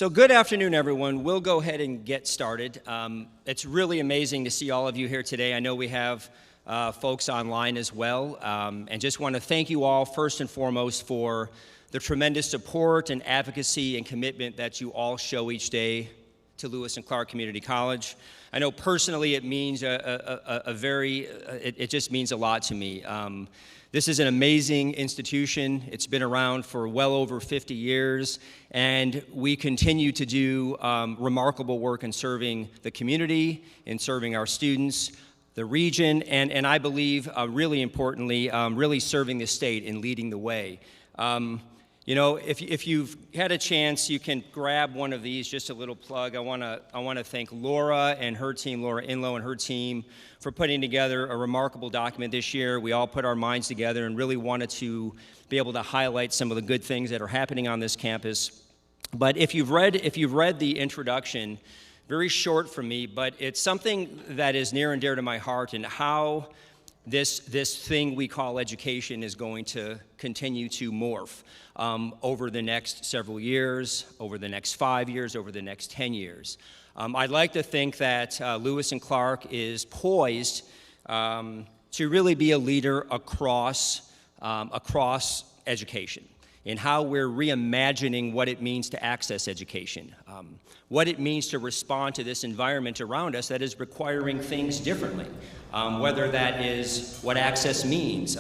So good afternoon, everyone. We'll go ahead and get started. It's really amazing to see all of you here today. I know we have folks online as well, and just want to thank you all first and foremost for the tremendous support and advocacy and commitment that you all show each day to Lewis and Clark Community College. I know personally it means it just means a lot to me. This is an amazing institution. It's been around for well over 50 years, and we continue to do remarkable work in serving the community, in serving our students, the region, and I believe, really importantly, really serving the state and leading the way. You know, if you've had a chance, you can grab one of these, just a little plug. I want to thank Laura and her team, Laura Inlow and her team, for putting together a remarkable document this year. We all put our minds together and really wanted to be able to highlight some of the good things that are happening on this campus. But if you've read the introduction, very short from me, but it's something that is near and dear to my heart, and how this thing we call education is going to continue to morph over the next several years, over the next 5 years, over the next 10 years. I'd like to think that Lewis and Clark is poised to really be a leader across education, in how we're reimagining what it means to access education, what it means to respond to this environment around us that is requiring things differently, whether that is what access means,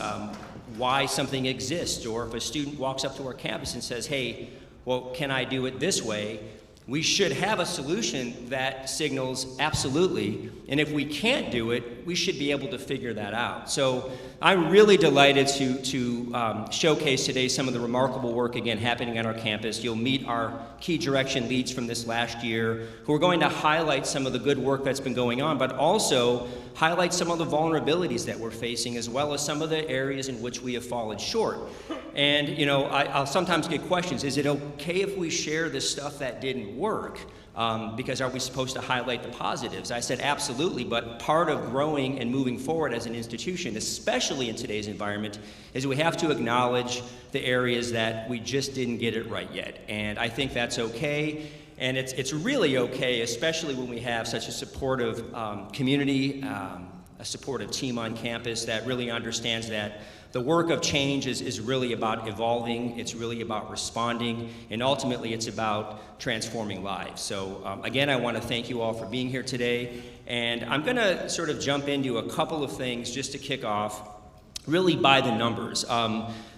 why something exists, or if a student walks up to our campus and says, hey, well, can I do it this way? We should have a solution that signals absolutely, and if we can't do it, we should be able to figure that out. So I'm really delighted to showcase today some of the remarkable work, again, happening on our campus. You'll meet our key direction leads from this last year, who are going to highlight some of the good work that's been going on, but also highlight some of the vulnerabilities that we're facing, as well as some of the areas in which we have fallen short. And, you know, I'll sometimes get questions, is it okay if we share the stuff that didn't work? Because are we supposed to highlight the positives? I said absolutely, but part of growing and moving forward as an institution, especially in today's environment, is we have to acknowledge the areas that we just didn't get it right yet. And I think that's okay. And it's really okay, especially when we have such a supportive community, a supportive team on campus that really understands that the work of change is really about evolving, it's really about responding, and ultimately it's about transforming lives. So again, I want to thank you all for being here today, and I'm going to sort of jump into a couple of things just to kick off, really by the numbers.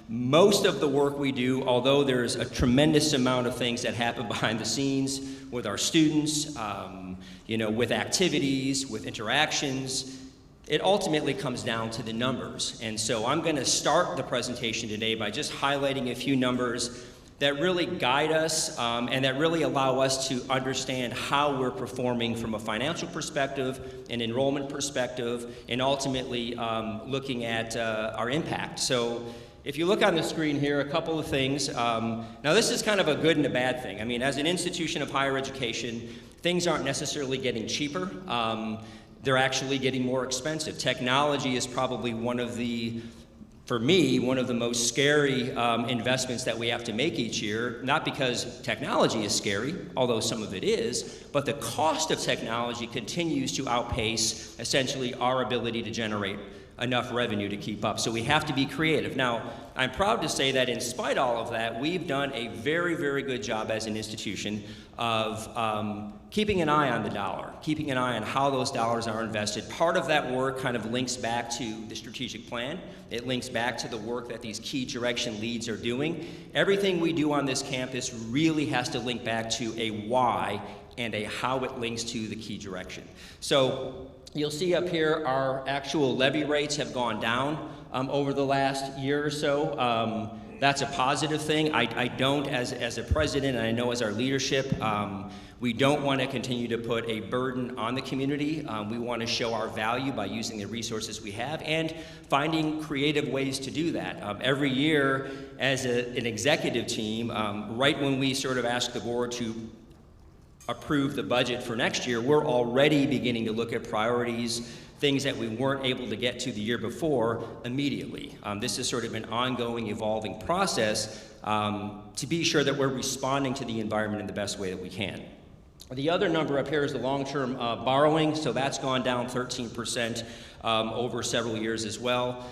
Most of the work we do, although there's a tremendous amount of things that happen behind the scenes with our students, you know, with activities, with interactions, it ultimately comes down to the numbers. And so I'm going to start the presentation today by just highlighting a few numbers that really guide us and that really allow us to understand how we're performing from a financial perspective, an enrollment perspective, and ultimately looking at our impact. So if you look on the screen here, a couple of things. Now this is kind of a good and a bad thing. I mean, as an institution of higher education, things aren't necessarily getting cheaper. They're actually getting more expensive. Technology is probably one of the most scary investments that we have to make each year, not because technology is scary, although some of it is, but the cost of technology continues to outpace essentially our ability to generate enough revenue to keep up. So we have to be creative. Now, I'm proud to say that in spite of all of that, we've done a very, very good job as an institution of keeping an eye on the dollar, keeping an eye on how those dollars are invested. Part of that work kind of links back to the strategic plan. It links back to the work that these key direction leads are doing. Everything we do on this campus really has to link back to a why and a how it links to the key direction. So you'll see up here our actual levy rates have gone down over the last year or so. That's a positive thing. I don't, as a president, and I know as our leadership, we don't want to continue to put a burden on the community. We want to show our value by using the resources we have and finding creative ways to do that. Every year, as an executive team, right when we sort of ask the board to approve the budget for next year, we're already beginning to look at priorities things that we weren't able to get to the year before immediately. This is sort of an ongoing, evolving process to be sure that we're responding to the environment in the best way that we can. The other number up here is the long-term borrowing, so that's gone down 13% over several years as well.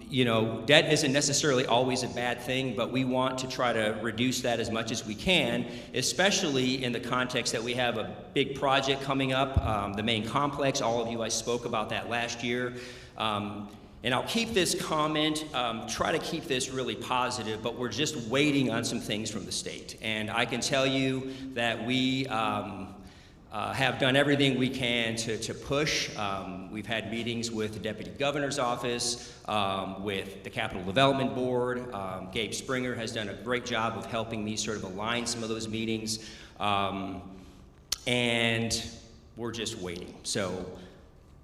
You know, debt isn't necessarily always a bad thing, but we want to try to reduce that as much as we can, especially in the context that we have a big project coming up, the main complex. All of you, I spoke about that last year. And I'll keep this comment, try to keep this really positive, but we're just waiting on some things from the state. And I can tell you that we have done everything we can to push. We've had meetings with the Deputy Governor's Office, with the Capital Development Board. Gabe Springer has done a great job of helping me sort of align some of those meetings. And we're just waiting. So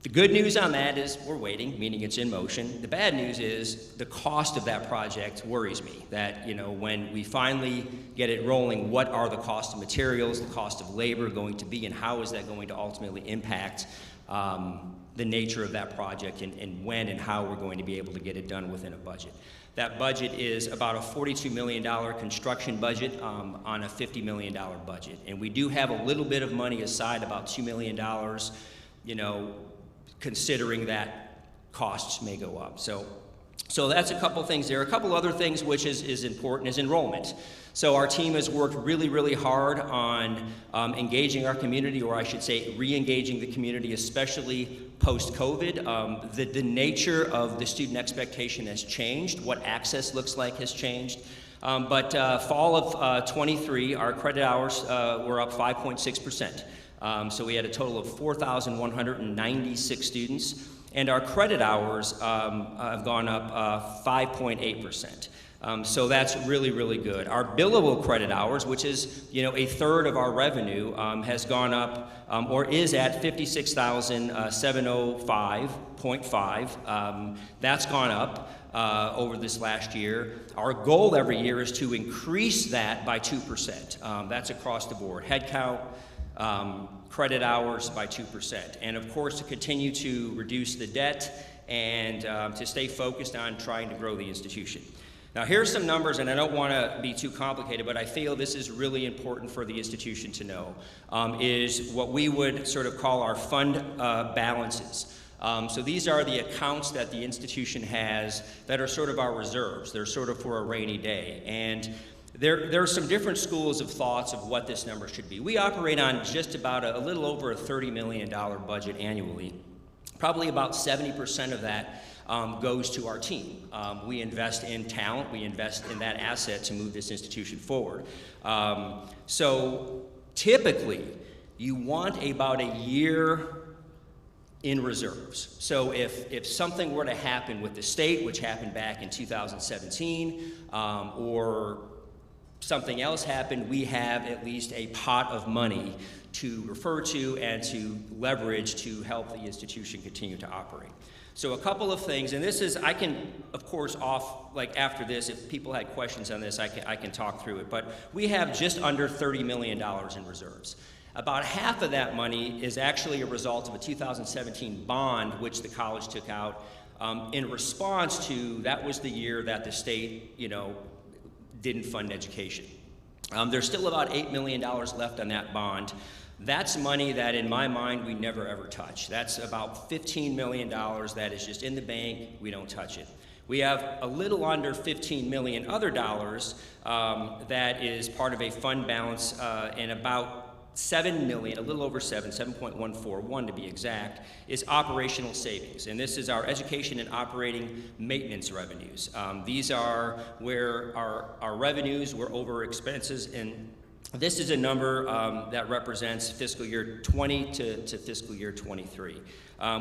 the good news on that is we're waiting, meaning it's in motion. The bad news is the cost of that project worries me. That, you know, when we finally get it rolling, what are the cost of materials, the cost of labor going to be, and how is that going to ultimately impact the nature of that project, and when and how we're going to be able to get it done within a budget. That budget is about a $42 million construction budget on a $50 million budget. And we do have a little bit of money aside, about $2 million, you know, considering that costs may go up. So that's a couple things there. A couple other things which is important is enrollment. So our team has worked really, really hard on engaging our community, or I should say re-engaging the community, especially post-COVID. The nature of the student expectation has changed. What access looks like has changed. But fall of 23, our credit hours were up 5.6%. So we had a total of 4,196 students, and our credit hours have gone up 5.8%. So that's really, really good. Our billable credit hours, which is, you know, a third of our revenue, has gone up or is at 56,705.5. That's gone up over this last year. Our goal every year is to increase that by 2%. That's across the board. Headcount, credit hours by 2%. And of course, to continue to reduce the debt and to stay focused on trying to grow the institution. Now, here's some numbers, and I don't want to be too complicated, but I feel this is really important for the institution to know, is what we would sort of call our fund balances. So these are the accounts that the institution has that are sort of our reserves. They're sort of for a rainy day. And there are some different schools of thoughts of what this number should be. We operate on just about a little over a $30 million budget annually. Probably about 70% of that goes to our team. We invest in talent, we invest in that asset to move this institution forward. So typically, you want about a year in reserves. So if something were to happen with the state, which happened back in 2017, or something else happened, we have at least a pot of money to refer to and to leverage to help the institution continue to operate. So a couple of things, and this is, I can, of course, after this, if people had questions on this, I can talk through it, but we have just under $30 million in reserves. About half of that money is actually a result of a 2017 bond, which the college took out in response to, that was the year that the state, you know, didn't fund education. There's still about $8 million left on that bond. That's money that, in my mind, we never ever touch. That's about $15 million that is just in the bank. We don't touch it. We have a little under $15 million other dollars that is part of a fund balance, and about $7 million, a little over 7.141 to be exact, is operational savings. And this is our education and operating maintenance revenues. These are where our revenues were over expenses, and this is a number that represents fiscal year 20 to fiscal year 23.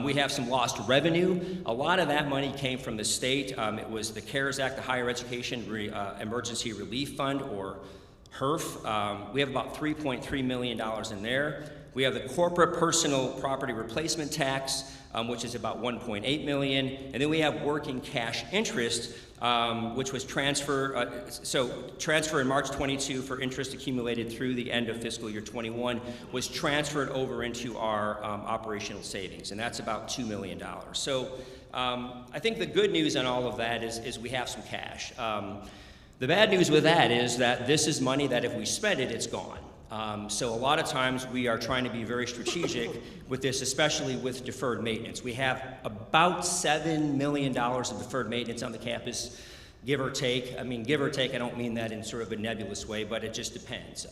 We have some lost revenue. A lot of that money came from the state. It was the CARES Act, the Higher Education Emergency Relief Fund, or HERF. We have about $3.3 million in there. We have the corporate personal property replacement tax, which is about $1.8 million. And then we have working cash interest, which was transfer in March 22 for interest accumulated through the end of fiscal year 21 was transferred over into our operational savings, and that's about $2 million. So I think the good news on all of that is we have some cash. The bad news with that is that this is money that if we spend it, it's gone. So a lot of times we are trying to be very strategic with this, especially with deferred maintenance. We have about $7 million of deferred maintenance on the campus, give or take. I mean, give or take, I don't mean that in sort of a nebulous way, but it just depends.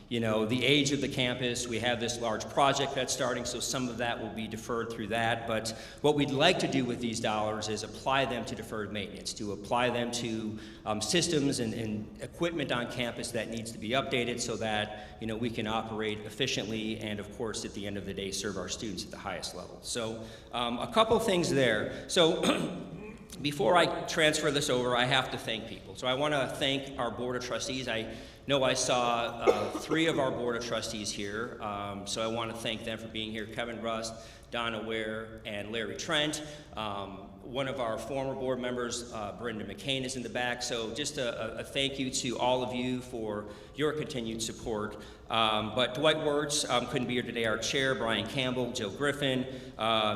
You know, the age of the campus, we have this large project that's starting, so some of that will be deferred through that. But what we'd like to do with these dollars is apply them to deferred maintenance, to apply them to systems and equipment on campus that needs to be updated so that, you know, we can operate efficiently and, of course, at the end of the day, serve our students at the highest level. So a couple things there. So before I transfer this over, I have to thank people. So I want to thank our Board of Trustees. I know I saw 3 of our Board of Trustees here, so I want to thank them for being here. Kevin Rust, Donna Ware, and Larry Trent. One of our former board members, Brenda McCain, is in the back. So just a thank you to all of you for your continued support. But Dwight Wirtz couldn't be here today. Our chair, Brian Campbell, Jill Griffin,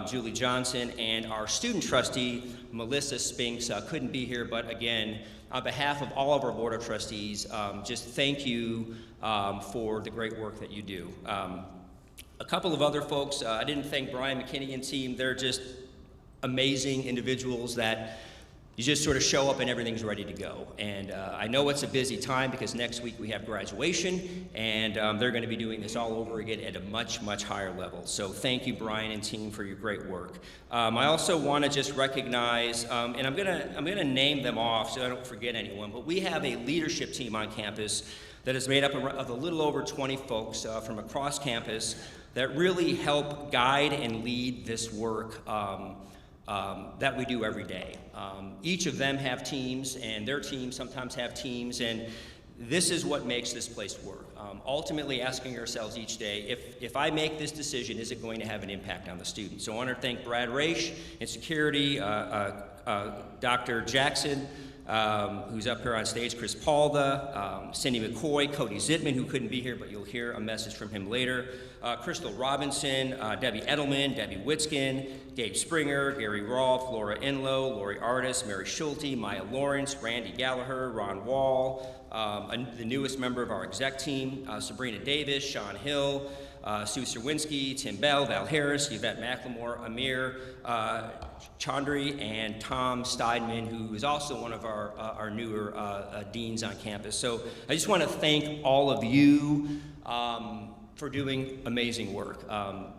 Julie Johnson, and our student trustee, Melissa Spinks, couldn't be here. But again, on behalf of all of our Board of Trustees, just thank you for the great work that you do. A couple of other folks, I didn't thank Brian McKinney and team. They're just amazing individuals that you just sort of show up and everything's ready to go. And I know it's a busy time because next week we have graduation, and they're going to be doing this all over again at a much, much higher level. So thank you, Brian and team, for your great work. I also want to just recognize, and I'm gonna name them off so I don't forget anyone, but we have a leadership team on campus that is made up of a little over 20 folks from across campus that really help guide and lead this work that we do every day. Each of them have teams, and their teams sometimes have teams, and this is what makes this place work. Ultimately asking ourselves each day, if I make this decision, is it going to have an impact on the student? So I want to thank Brad Raish in security, Dr. Jackson, who's up here on stage, Chris Palda, Cindy McCoy, Cody Zittman, who couldn't be here, but you'll hear a message from him later, Crystal Robinson, Debbie Edelman, Debbie Witzkin, Dave Springer, Gary Rolfe, Laura Enlow, Lori Artis, Mary Schulte, Maya Lawrence, Randy Gallagher, Ron Wall, the newest member of our exec team, Sabrina Davis, Sean Hill, Sue Serwinski, Tim Bell, Val Harris, Yvette McLemore, Amir Chandri, and Tom Steidman, who is also one of our newer deans on campus. So I just want to thank all of you for doing amazing work.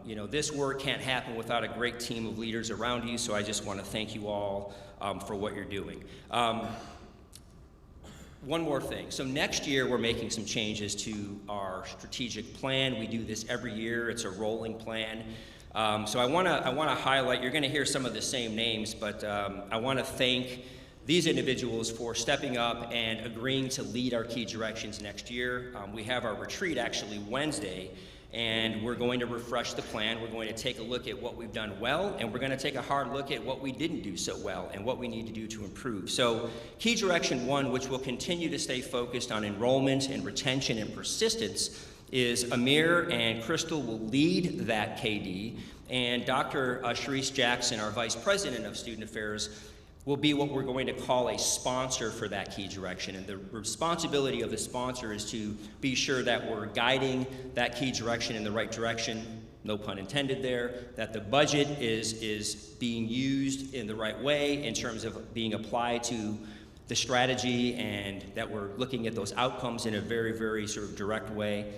You know, this work can't happen without a great team of leaders around you, so I just want to thank you all for what you're doing. One more thing. So next year, we're making some changes to our strategic plan. We do this every year. It's a rolling plan. So I want to highlight, you're going to hear some of the same names, but I want to thank these individuals for stepping up and agreeing to lead our key directions next year. We have our retreat actually Wednesday, and we're going to refresh the plan. We're going to take a look at what we've done well, and we're going to take a hard look at what we didn't do so well and what we need to do to improve. So key direction 1, which will continue to stay focused on enrollment and retention and persistence, is Amir and Crystal will lead that KD, and Dr. Sharice Jackson, our Vice President of Student Affairs, will be what we're going to call a sponsor for that key direction. And the responsibility of the sponsor is to be sure that we're guiding that key direction in the right direction, no pun intended there, that the budget is being used in the right way in terms of being applied to the strategy, and that we're looking at those outcomes in a very, very sort of direct way.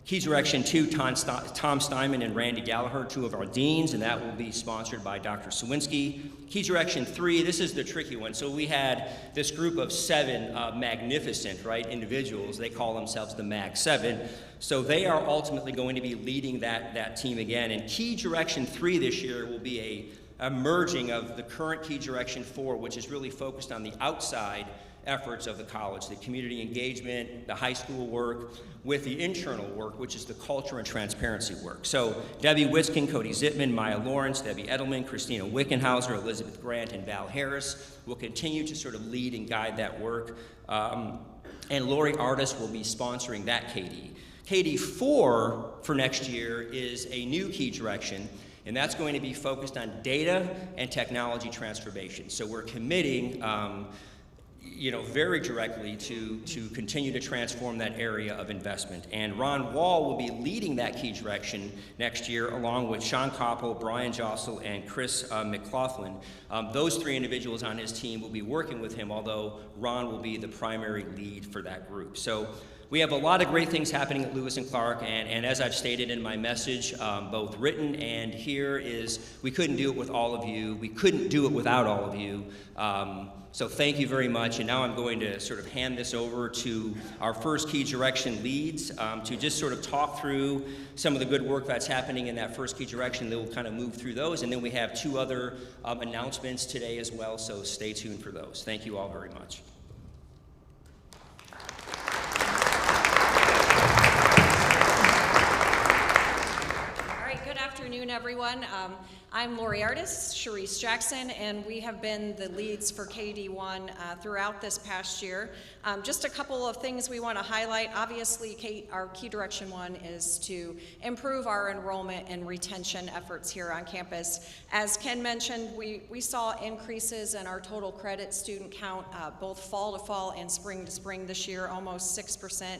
Key direction 2, Tom Steinman and Randy Gallagher, 2 of our deans, and that will be sponsored by Dr. Sawinski. Key direction 3, this is the tricky one. So we had this group of 7 magnificent, right, individuals. They call themselves the Mag 7. So they are ultimately going to be leading that team again. And key direction 3 this year will be a merging of the current key direction 4, which is really focused on the outside efforts of the college, the community engagement, the high school work, with the internal work, which is the culture and transparency work. So Debbie Wiskin, Cody Zittman, Maya Lawrence, Debbie Edelman, Christina Wickenhauser, Elizabeth Grant, and Val Harris will continue to sort of lead and guide that work. And Lori Artis will be sponsoring that KD. KD4 for next year is a new key direction, and that's going to be focused on data and technology transformation. So we're committing very directly to continue to transform that area of investment. And Ron Wall will be leading that key direction next year, along with Sean Koppel, Brian Jossel, and Chris McLaughlin. Those three individuals on his team will be working with him, although Ron will be the primary lead for that group. So we have a lot of great things happening at Lewis and Clark, and as I've stated in my message, both written and here, is we couldn't do it with all of you. We couldn't do it without all of you. So thank you very much, and now I'm going to sort of hand this over to our first key direction leads to just sort of talk through some of the good work that's happening in that first key direction. Then we'll kind of move through those, and then we have two other announcements today as well, so stay tuned for those. Thank you all very much. Good afternoon, everyone. I'm Lori Artis, Sharice Jackson, and we have been the leads for KD1 throughout this past year. Just a couple of things we want to highlight. Obviously, our key direction one is to improve our enrollment and retention efforts here on campus. As Ken mentioned, we saw increases in our total credit student count, both fall to fall and spring to spring this year, almost 6%,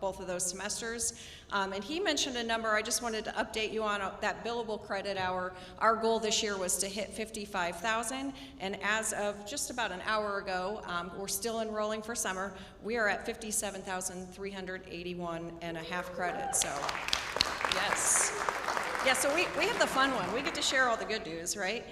both of those semesters. And he mentioned a number. I just wanted to update you on that billable credit hour. Our goal this year was to hit 55,000, and as of just about an hour ago, we're still enrolling for summer. We are at 57,381 and a half credits, so yes. Yeah, so we have the fun one. We get to share all the good news, right?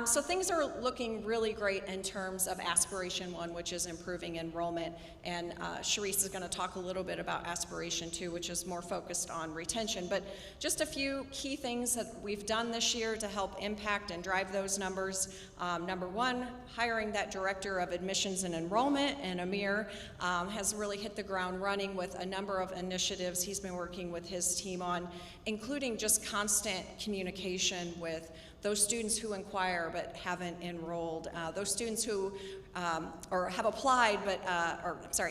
So things are looking really great in terms of Aspiration 1, which is improving enrollment. And Sharice is going to talk a little bit about Aspiration 2, which is more focused on retention. But just a few key things that we've done this year to help impact and drive those numbers. Number one, hiring that Director of Admissions and Enrollment, and Amir has really hit the ground running with a number of initiatives he's been working with his team on, including just constant communication with those students who inquire but haven't enrolled, those students who or have applied but,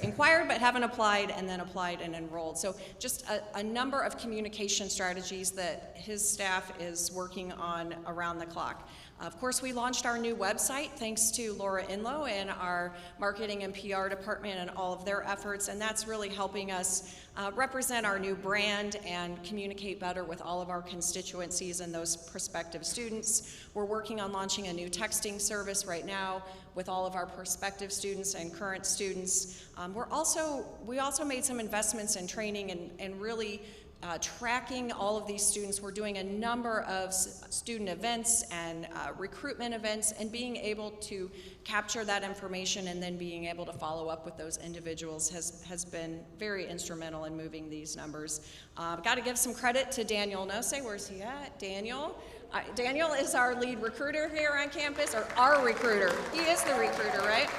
inquired but haven't applied, and then applied and enrolled. So just a number of communication strategies that his staff is working on around the clock. Of course, we launched our new website thanks to Laura Inlow and our marketing and PR department and all of their efforts, and that's really helping us represent our new brand and communicate better with all of our constituencies and those prospective students. We're working on launching a new texting service right now with all of our prospective students and current students. We also made some investments in training and really tracking all of these students. We're doing a number of student events and recruitment events, and being able to capture that information and then being able to follow up with those individuals has been very instrumental in moving these numbers. I've got to give some credit to Daniel Nose. Where's he at? Daniel? Daniel is our lead recruiter here on campus, or our recruiter. He is the recruiter, right?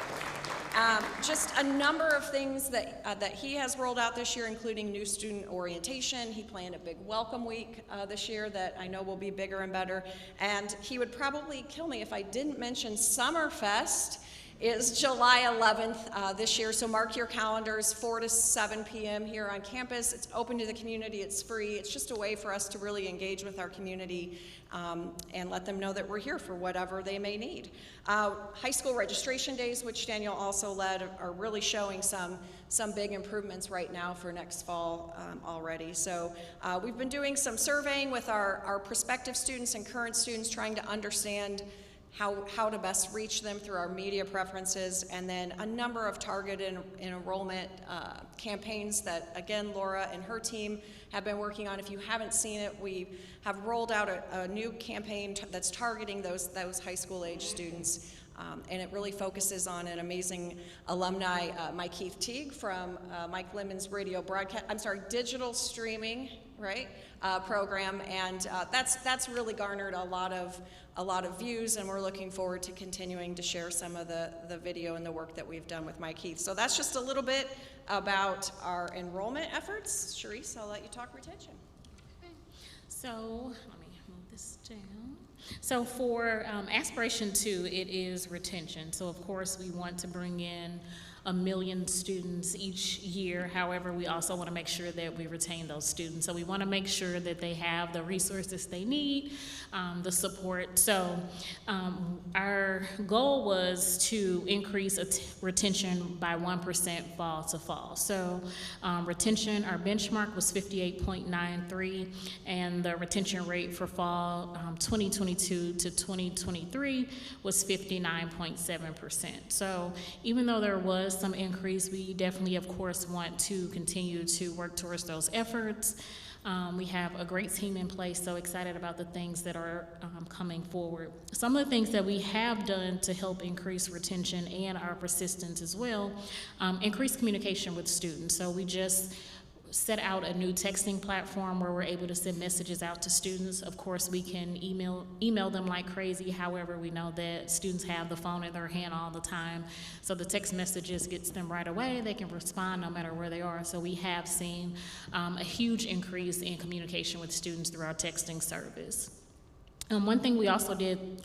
Just a number of things that he has rolled out this year, including new student orientation. He planned a big welcome week this year that I know will be bigger and better. And he would probably kill me if I didn't mention Summerfest is July 11th this year, so mark your calendars, 4 to 7 p.m. here on campus. It's open to the community, it's free. It's just a way for us to really engage with our community and let them know that we're here for whatever they may need. High school registration days, which Daniel also led, are really showing some big improvements right now for next fall already. So we've been doing some surveying with our prospective students and current students, trying to understand how to best reach them through our media preferences, and then a number of targeted enrollment campaigns that, again, Laura and her team have been working on. If you haven't seen it, we have rolled out a new campaign that's targeting those high school age students. And it really focuses on an amazing alumni, Mike Keith Teague from Mike Lemon's digital streaming, right, program, and that's really garnered a lot of views, and we're looking forward to continuing to share some of the video and the work that we've done with Mike Keith. So that's just a little bit about our enrollment efforts. Sharice, I'll let you talk retention. Okay. So let me move this down. So for Aspiration 2, it is retention. So of course we want to bring in 1 million students each year. However, we also want to make sure that we retain those students. So we want to make sure that they have the resources they need, the support. So our goal was to increase retention by 1% fall to fall. So retention, our benchmark was 58.93, and the retention rate for fall 2022 to 2023 was 59.7%. So even though there was some increase, we definitely, of course, want to continue to work towards those efforts. We have a great team in place, so excited about the things that are coming forward. Some of the things that we have done to help increase retention and our persistence as well, increase communication with students. So we just set out a new texting platform where we're able to send messages out to students. Of course, we can email them like crazy. However, we know that students have the phone in their hand all the time. So the text messages gets them right away. They can respond no matter where they are. So we have seen a huge increase in communication with students through our texting service. One thing we also did,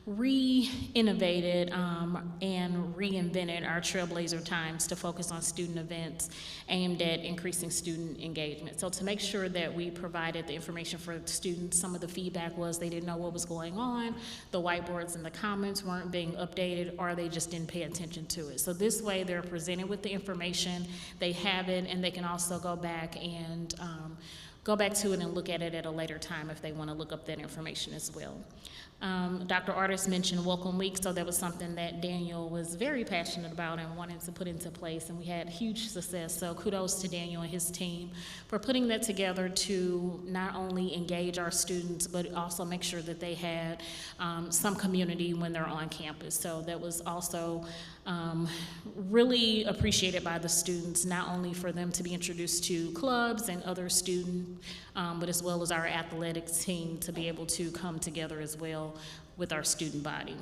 re-innovated and reinvented our Trailblazer times to focus on student events aimed at increasing student engagement. So to make sure that we provided the information for the students, some of the feedback was they didn't know what was going on, the whiteboards and the comments weren't being updated, or they just didn't pay attention to it. So this way they're presented with the information, they have it, and they can also go back to it and look at it at a later time if they want to look up that information as well. Dr. Artis mentioned Welcome Week, so that was something that Daniel was very passionate about and wanted to put into place, and we had huge success. So kudos to Daniel and his team for putting that together to not only engage our students, but also make sure that they had some community when they're on campus. So that was also really appreciated by the students, not only for them to be introduced to clubs and other students, but as well as our athletics team to be able to come together as well with our student body.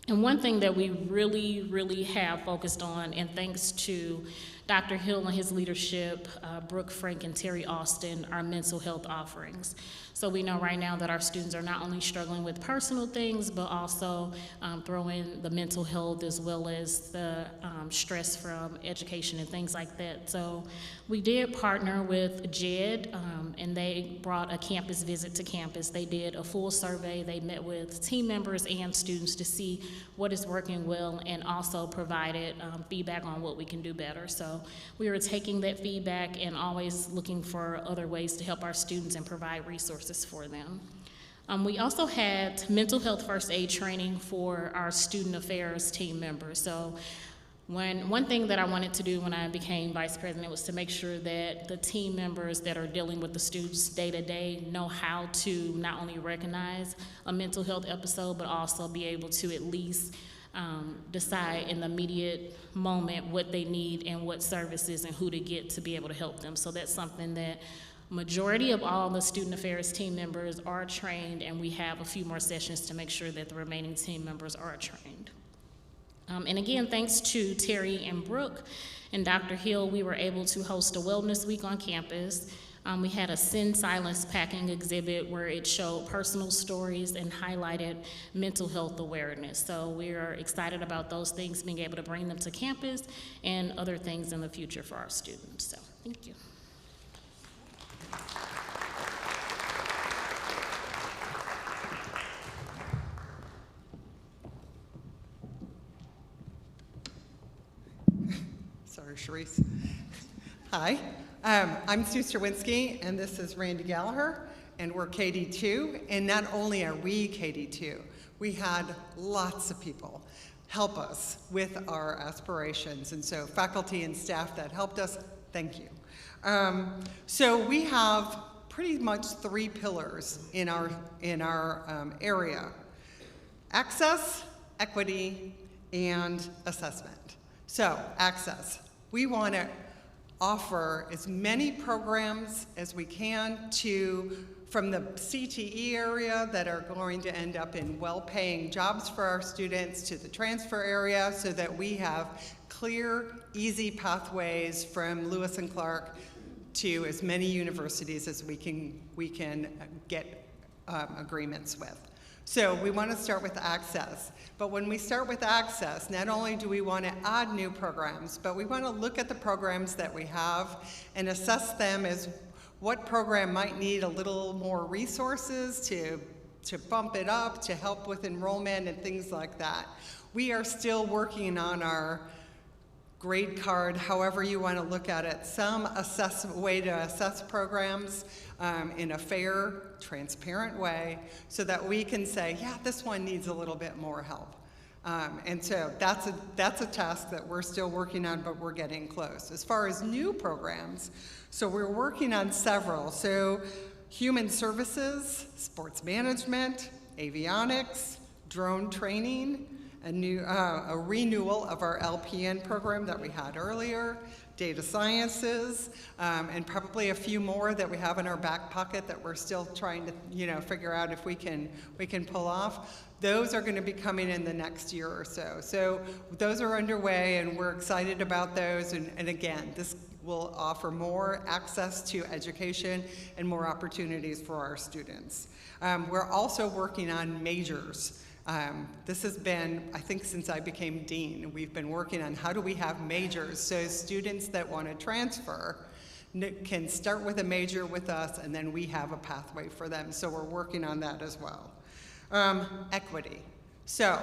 And one thing that we really have focused on, and thanks to Dr. Hill and his leadership, Brooke Frank and Terry Austin, our mental health offerings. So we know right now that our students are not only struggling with personal things, but also throw in the mental health as well as the stress from education and things like that. So we did partner with JED, and they brought a campus visit to campus. They did a full survey. They met with team members and students to see what is working well, and also provided feedback on what we can do better. So we were taking that feedback and always looking for other ways to help our students and provide resources for them. We also had mental health first aid training for our student affairs team members. So one thing that I wanted to do when I became vice president was to make sure that the team members that are dealing with the students day to day know how to not only recognize a mental health episode, but also be able to at least decide in the immediate moment what they need and what services and who to get to be able to help them. So that's something that majority of all the student affairs team members are trained, and we have a few more sessions to make sure that the remaining team members are trained. And again, thanks to Terry and Brooke and Dr. Hill, we were able to host a wellness week on campus. We had a Sin Silence packing exhibit where it showed personal stories and highlighted mental health awareness. So we are excited about those things, being able to bring them to campus and other things in the future for our students. So thank you. Sorry, Sharice. Hi, I'm Sue Sterwinski, and this is Randy Gallagher, and we're KD2. And not only are we KD2, we had lots of people help us with our aspirations, and so faculty and staff that helped us, thank you. So we have pretty much 3 pillars in our area: access, equity, and assessment. So, access. We want to offer as many programs as we can from the CTE area that are going to end up in well-paying jobs for our students to the transfer area, so that we have clear, easy pathways from Lewis and Clark to as many universities as we can get agreements with. So we want to start with access. But when we start with access, not only do we want to add new programs, but we want to look at the programs that we have and assess them as what program might need a little more resources to bump it up, to help with enrollment and things like that. We are still working on our grade card, however you want to look at it, some way to assess programs in a fair, transparent way, so that we can say, yeah, this one needs a little bit more help. And so that's a task that we're still working on, but we're getting close. As far as new programs, so we're working on several. So human services, sports management, avionics, drone training, a renewal of our LPN program that we had earlier, data sciences, and probably a few more that we have in our back pocket that we're still trying to figure out if we can pull off. Those are going to be coming in the next year or so. So those are underway, and we're excited about those. And again, this will offer more access to education and more opportunities for our students. We're also working on majors. This has been, I think, since I became dean, we've been working on how do we have majors so students that want to transfer can start with a major with us, and then we have a pathway for them. So we're working on that as well. Equity. So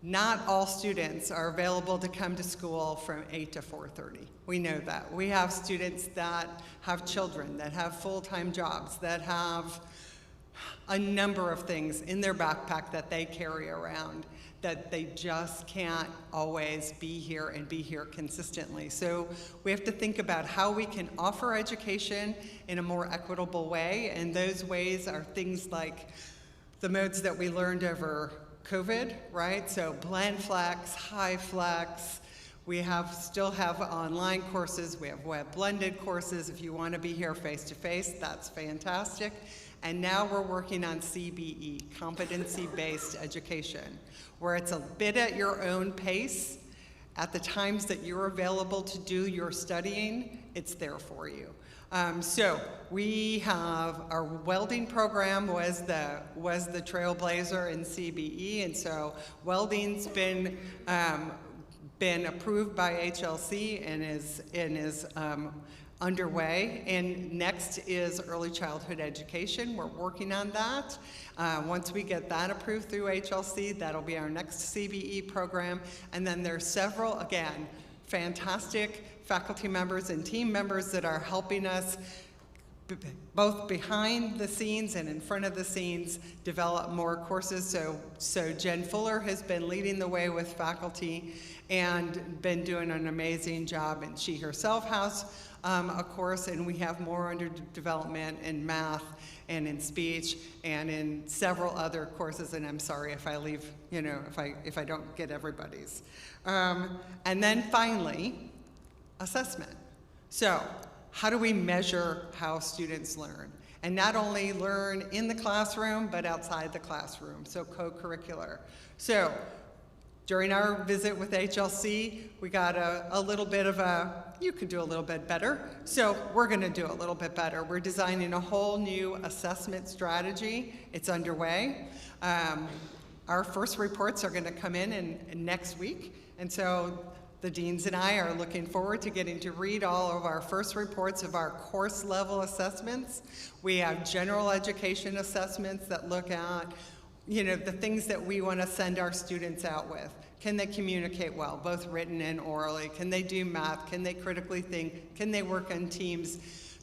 not all students are available to come to school from 8 to 4:30. We know that. We have students that have children, that have full-time jobs, that have a number of things in their backpack that they carry around, that they just can't always be here and be here consistently. So we have to think about how we can offer education in a more equitable way, and those ways are things like the modes that we learned over COVID, right? So blend flex, high flex. We still have online courses. We have web blended courses. If you want to be here face-to-face, that's fantastic. And now we're working on CBE, competency-based education, where it's a bit at your own pace. At the times that you're available to do your studying, it's there for you. So we have our welding program was the Trailblazer in CBE, and so welding's been approved by HLC and is underway. And next is early childhood education. We're working on that. Once we get that approved through HLC, that'll be our next CBE program. And then there's several, again, fantastic faculty members and team members that are helping us both behind the scenes and in front of the scenes develop more courses. So Jen Fuller has been leading the way with faculty and been doing an amazing job, and she herself has a course, and we have more under development in math and in speech and in several other courses, and I'm sorry if I leave, if I don't get everybody's. And then finally, assessment. So how do we measure how students learn? And not only learn in the classroom, but outside the classroom, so co-curricular. So during our visit with HLC, we got a little bit of you could do a little bit better. So we're gonna do a little bit better. We're designing a whole new assessment strategy. It's underway. Our first reports are gonna come in next week. And so the deans and I are looking forward to getting to read all of our first reports of our course level assessments. We have general education assessments that look at the things that we want to send our students out with. Can they communicate well, both written and orally? Can they do math? Can they critically think? Can they work on teams?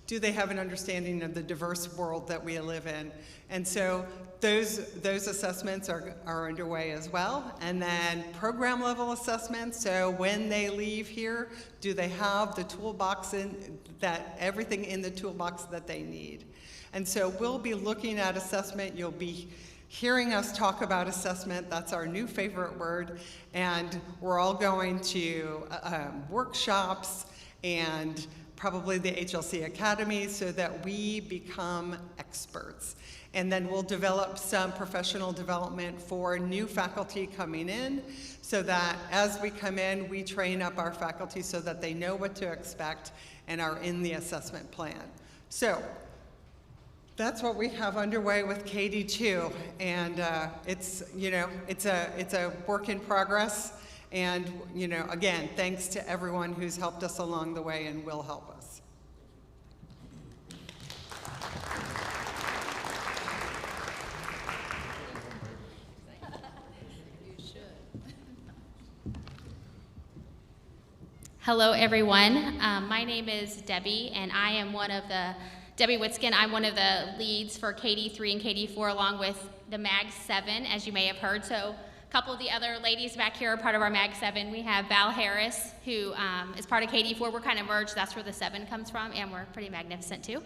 Do they have an understanding of the diverse world that we live in? And so those assessments are underway as well. And then program level assessments, so when they leave here, do they have the toolbox everything in the toolbox that they need? And so we'll be looking at assessment. You'll be hearing us talk about assessment. That's our new favorite word. And we're all going to workshops and probably the HLC Academy so that we become experts. And then we'll develop some professional development for new faculty coming in so that as we come in, we train up our faculty so that they know what to expect and are in the assessment plan. So that's what we have underway with KD2. And it's a work in progress. And again, thanks to everyone who's helped us along the way and will help us. Hello, everyone. My name is Debbie, and I am Debbie Witzkin. I'm one of the leads for KD3 and KD4, along with the MAG 7, as you may have heard. So a couple of the other ladies back here are part of our MAG 7. We have Val Harris, who is part of KD4. We're kind of merged. That's where the 7 comes from, and we're pretty magnificent, too.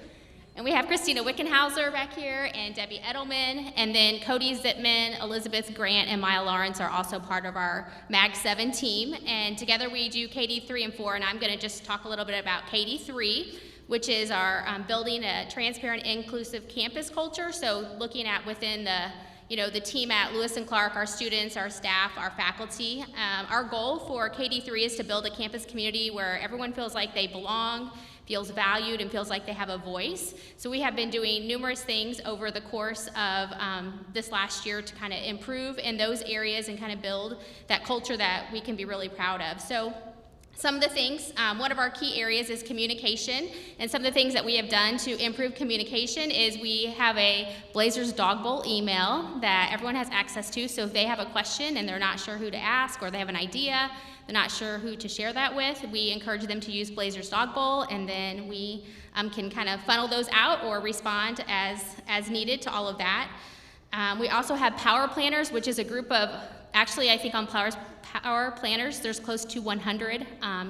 And we have Christina Wickenhauser back here, and Debbie Edelman, and then Cody Zipman, Elizabeth Grant, and Maya Lawrence are also part of our MAG 7 team. And together we do KD3 and 4, and I'm going to just talk a little bit about KD3, which is our building a transparent, inclusive campus culture. So looking at within the team at Lewis and Clark, our students, our staff, our faculty. Our goal for KD3 is to build a campus community where everyone feels like they belong, feels valued, and feels like they have a voice. So we have been doing numerous things over the course of this last year to kind of improve in those areas and kind of build that culture that we can be really proud of. So some of the things, one of our key areas is communication, and some of the things that we have done to improve communication is we have a Blazers Dog Bowl email that everyone has access to, so if they have a question and they're not sure who to ask or they have an idea, they're not sure who to share that with, we encourage them to use Blazers Dog Bowl, and then we can kind of funnel those out or respond as needed to all of that. We also have Power Planners, which is a group of, actually I think on Power Planners, there's close to 100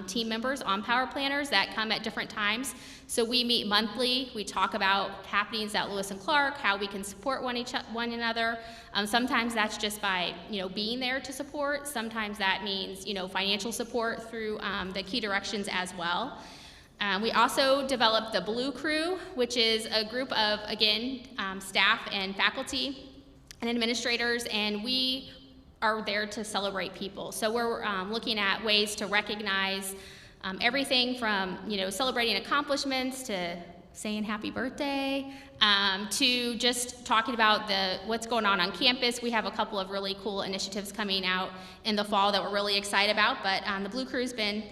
team members on Power Planners that come at different times. So we meet monthly, we talk about happenings at Lewis and Clark, how we can support one another. Sometimes that's just by being there to support. Sometimes that means financial support through the key directions as well. We also developed the Blue Crew, which is a group of, again, staff and faculty and administrators, and we are there to celebrate people. So we're looking at ways to recognize everything from celebrating accomplishments to saying happy birthday to just talking about what's going on campus. We have a couple of really cool initiatives coming out in the fall that we're really excited about, but the Blue Crew's been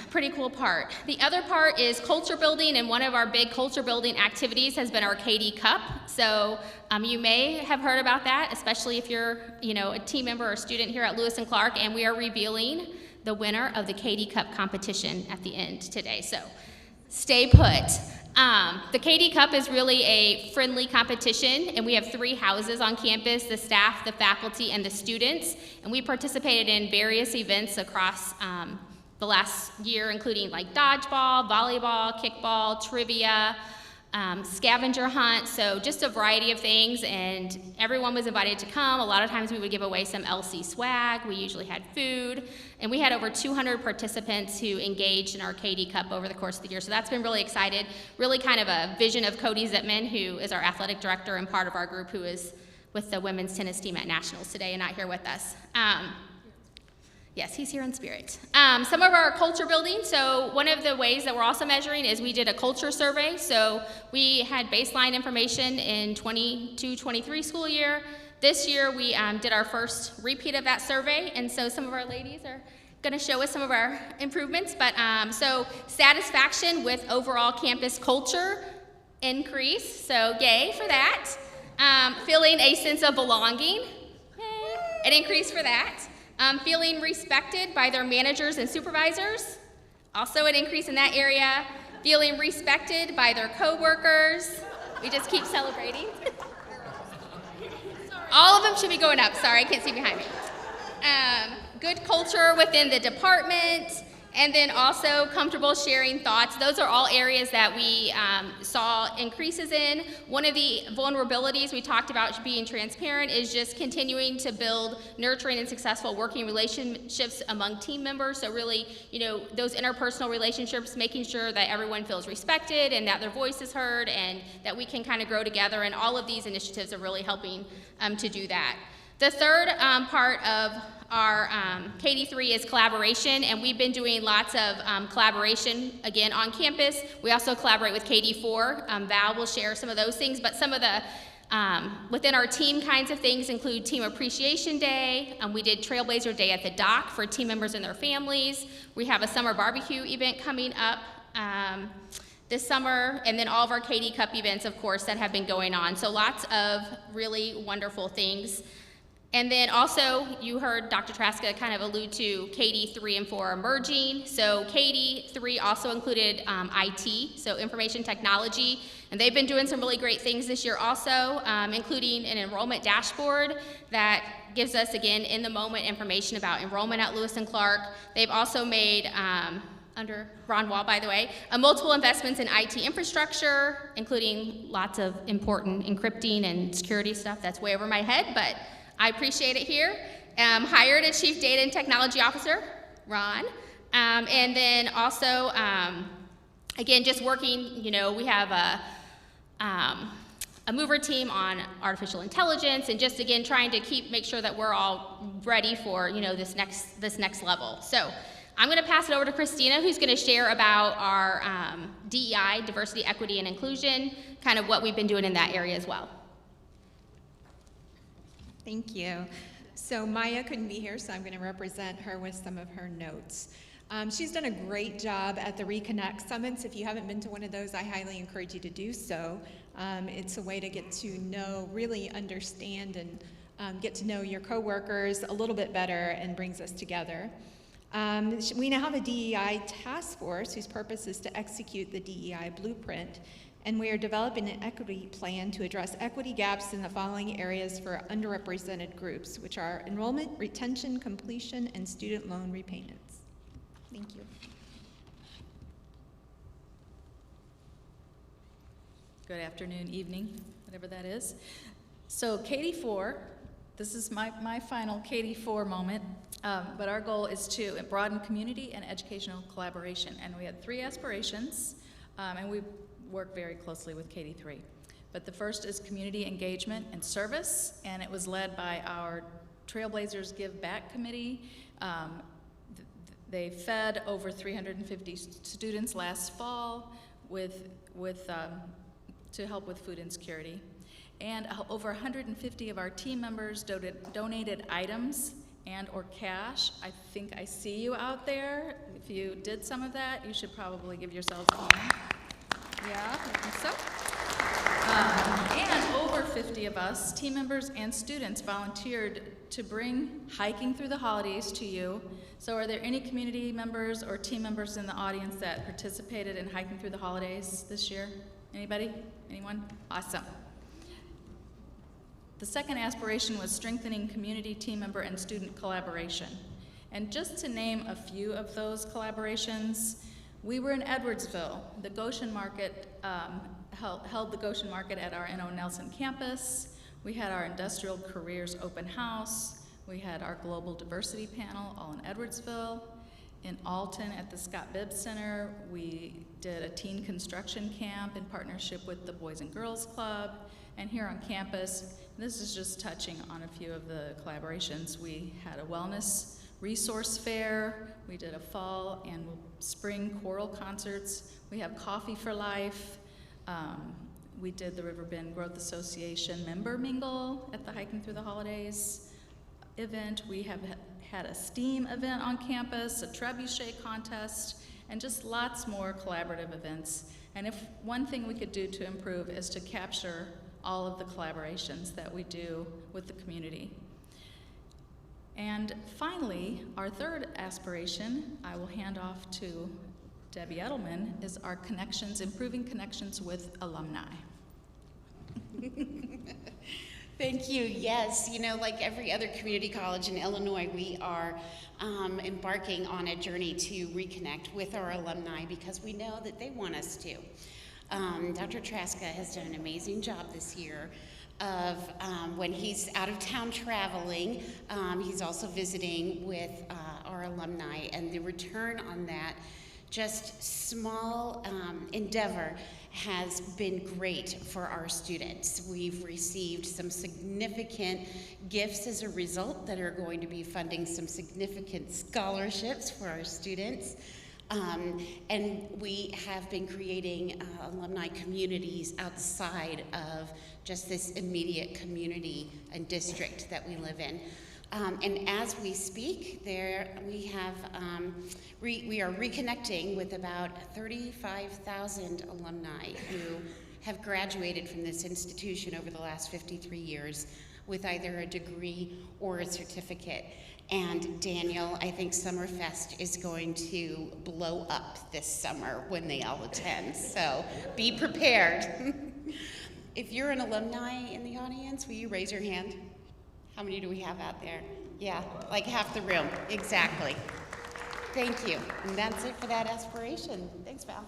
pretty cool part. The other part is culture building, and one of our big culture building activities has been our KD Cup. So you may have heard about that, especially if you're a team member or student here at Lewis and Clark, and we are revealing the winner of the KD Cup competition at the end today. So stay put. The KD Cup is really a friendly competition, and we have 3 houses on campus, the staff, the faculty, and the students, and we participated in various events across the last year, including like dodgeball, volleyball, kickball, trivia, scavenger hunt, so just a variety of things, and everyone was invited to come. A lot of times we would give away some LC swag. We usually had food, and we had over 200 participants who engaged in our KD Cup over the course of the year, so that's been really excited. Really kind of a vision of Cody Zipman, who is our athletic director and part of our group, who is with the women's tennis team at Nationals today and not here with us. Yes, he's here in spirit. Some of our culture building, so one of the ways that we're also measuring is we did a culture survey. So we had baseline information in 22-23 school year. This year we did our first repeat of that survey, and so some of our ladies are going to show us some of our improvements. But so satisfaction with overall campus culture increase, so yay for that. Feeling a sense of belonging, yay, an increase for that. Feeling respected by their managers and supervisors, also an increase in that area. Feeling respected by their coworkers. We just keep celebrating. All of them should be going up. Sorry, I can't see behind me. Good culture within the department, And then also comfortable sharing thoughts. Those are all areas that we saw increases in. One of the vulnerabilities we talked about being transparent is just continuing to build nurturing and successful working relationships among team members. So really, those interpersonal relationships, making sure that everyone feels respected and that their voice is heard and that we can kind of grow together. And all of these initiatives are really helping to do that. The third part of our KD3 is collaboration, and we've been doing lots of collaboration, again, on campus. We also collaborate with KD4. Val will share some of those things, but some of the within our team kinds of things include Team Appreciation Day. We did Trailblazer Day at the dock for team members and their families. We have a summer barbecue event coming up this summer, and then all of our KD Cup events, of course, that have been going on. So lots of really wonderful things. And then also, you heard Dr. Traska kind of allude to KD 3 and 4 emerging. So KD 3 also included IT, so information technology, and they've been doing some really great things this year also, including an enrollment dashboard that gives us, again, in-the-moment information about enrollment at Lewis and Clark. They've also made, under Ron Wall, by the way, multiple investments in IT infrastructure, including lots of important encrypting and security stuff. That's way over my head, but I appreciate it here. Hired a Chief Data and Technology Officer, Ron. And then also, again, just working, we have a mover team on artificial intelligence and just, again, trying to make sure that we're all ready for, this next level. So I'm gonna pass it over to Christina, who's gonna share about our DEI, diversity, equity, and inclusion, kind of what we've been doing in that area as well. Thank you. So Maya couldn't be here, so I'm going to represent her with some of her notes. She's done a great job at the Reconnect Summits. If you haven't been to one of those, I highly encourage you to do so. It's a way to get to know, really understand, and get to know your coworkers a little bit better, and brings us together. We now have a DEI task force whose purpose is to execute the DEI blueprint. And we are developing an equity plan to address equity gaps in the following areas for underrepresented groups, which are enrollment, retention, completion, and student loan repayments. Thank you. Good afternoon, evening, whatever that is. So KD4, this is my final KD4 moment, but our goal is to broaden community and educational collaboration. And we had 3 aspirations, and we work very closely with KD3. But the first is community engagement and service, and it was led by our Trailblazers Give Back Committee. They fed over 350 students last fall to help with food insecurity. And over 150 of our team members donated items and or cash. I think I see you out there. If you did some of that, you should probably give yourselves a hand. Yeah, I think so. And over 50 of us, team members and students, volunteered to bring Hiking Through the Holidays to you. So are there any community members or team members in the audience that participated in Hiking Through the Holidays this year? Anybody? Anyone? Awesome. The second aspiration was strengthening community, team member, and student collaboration. And just to name a few of those collaborations, we were in Edwardsville. The Goshen Market held the Goshen Market at our N.O. Nelson campus. We had our Industrial Careers Open House. We had our Global Diversity Panel all in Edwardsville. In Alton at the Scott Bibbs Center, we did a teen construction camp in partnership with the Boys and Girls Club. And here on campus, this is just touching on a few of the collaborations. We had a wellness resource fair. We did a fall and spring choral concerts. We have Coffee for Life. We did the Riverbend Growth Association member mingle at the Hiking Through the Holidays event. We have had a STEAM event on campus, a trebuchet contest, and just lots more collaborative events. And if one thing we could do to improve is to capture all of the collaborations that we do with the community. And finally, our third aspiration, I will hand off to Debbie Edelman, is our connections, improving connections with alumni. Thank you. Yes, you know, like every other community college in Illinois, we are embarking on a journey to reconnect with our alumni because we know that they want us to. Dr. Traska has done an amazing job this year of when he's out of town traveling, he's also visiting with our alumni, and the return on that just small endeavor has been great for our students. We've received some significant gifts as a result that are going to be funding some significant scholarships for our students. And we have been creating alumni communities outside of just this immediate community and district that we live in. And as we speak, we are reconnecting with about 35,000 alumni who have graduated from this institution over the last 53 years with either a degree or a certificate. And Daniel, I think Summerfest is going to blow up this summer when they all attend, so be prepared. If you're an alumni in the audience, will you raise your hand? How many do we have out there? Yeah, like half the room, exactly. Thank you, and that's it for that aspiration. Thanks, Val.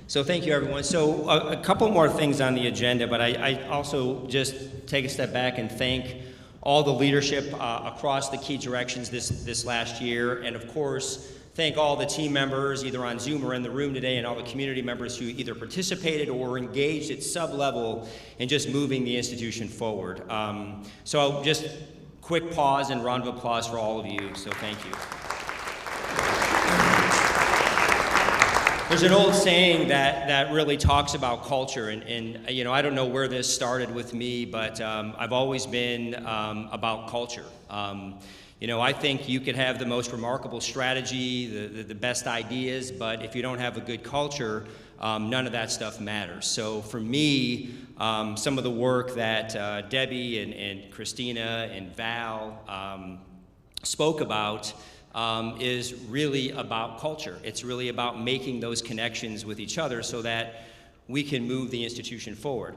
So thank you, everyone. So a couple more things on the agenda, but I also just take a step back and thank all the leadership across the key directions this last year, and of course, thank all the team members, either on Zoom or in the room today, and all the community members who either participated or were engaged at sub-level in just moving the institution forward. So just quick pause and round of applause for all of you, so thank you. There's an old saying that really talks about culture, and you know, I don't know where this started with me, but I've always been about culture. You know, I think you could have the most remarkable strategy, the best ideas, but if you don't have a good culture, none of that stuff matters. So for me, some of the work that Debbie and Christina and Val spoke about is really about culture. It's really about making those connections with each other so that we can move the institution forward.